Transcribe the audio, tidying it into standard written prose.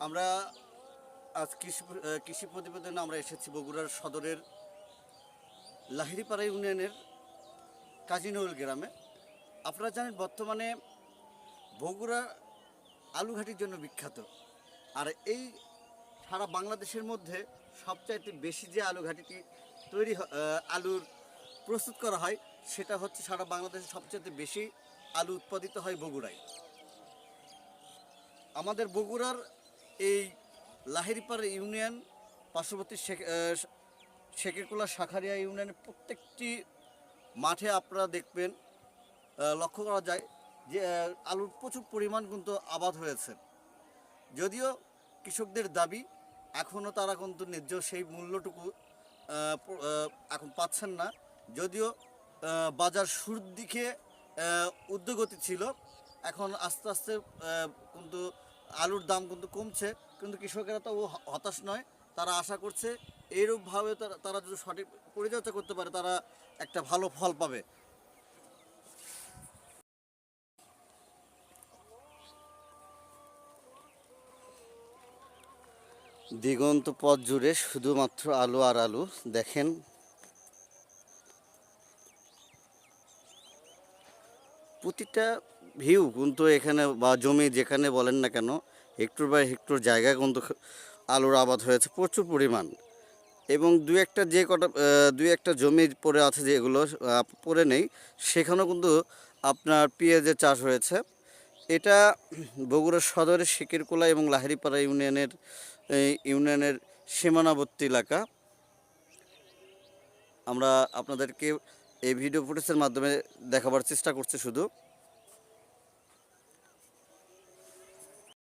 আমরা আজ কৃষি প্রতিবেদনে আমরা এসেছি বগুড়ার সদরের লাহিড়িপাড়া ইউনিয়নের কাজীনউল গ্রামে। আপনারা জানেন বর্তমানে বগুড়া আলুঘাটির জন্য বিখ্যাত। আর এই সারা বাংলাদেশের মধ্যে সবচাইতে বেশি যে আলুঘাটিটি আলুর প্রস্তুত করা হয় সেটা হচ্ছে সারা বাংলাদেশে সবচাইতে বেশি আলু উৎপাদিত হয় বগুড়ায়। আমাদের বগুড়ার এই লাহিড়িপাড়া ইউনিয়ন পার্শ্ববর্তী শেখেরকুলা শাখারিয়া ইউনিয়নের প্রত্যেকটি মাঠে আপনারা দেখবেন, লক্ষ্য করা যায় যে আলুর প্রচুর পরিমাণ কিন্তু আবাদ হয়েছে। যদিও কৃষকদের দাবি এখনও তারা কিন্তু ন্যায্য সেই মূল্যটুকু এখন পাচ্ছেন না। যদিও বাজার শুরুর দিকে ঊর্ধ্বগতি ছিল, এখন আস্তে আস্তে কিন্তু আলুর দাম কিন্তু কমছে। কিন্তু কৃষকেরা তো হতাশ নয়, তারা আশা করছে এইরূপভাবে তারা যদি সঠিক পরিচর্যা করতে পারে তারা একটা ভালো ফল পাবে। দিগন্ত পথ জুড়ে শুধুমাত্র আলু আর আলু। দেখেন প্রতিটা ভিউ কিন্তু এখানে বা জমি যেখানে বলেন না কেন, হেক্টর বাই হেক্টর জায়গায় কিন্তু আলুর আবাদ হয়েছে প্রচুর পরিমাণ। এবং দুই একটা জমি পড়ে আছে যেগুলো পড়ে নেই, সেখানেও কিন্তু আপনার পেঁয়াজের চাষ হয়েছে। এটা বগুড়া সদরের শেখেরকুলা এবং লাহিড়িপাড়া ইউনিয়নের সীমানাবর্তী এলাকা। আমরা আপনাদেরকে এই ভিডিও ফুটেজের মাধ্যমে দেখাবার চেষ্টা করছি শুধু।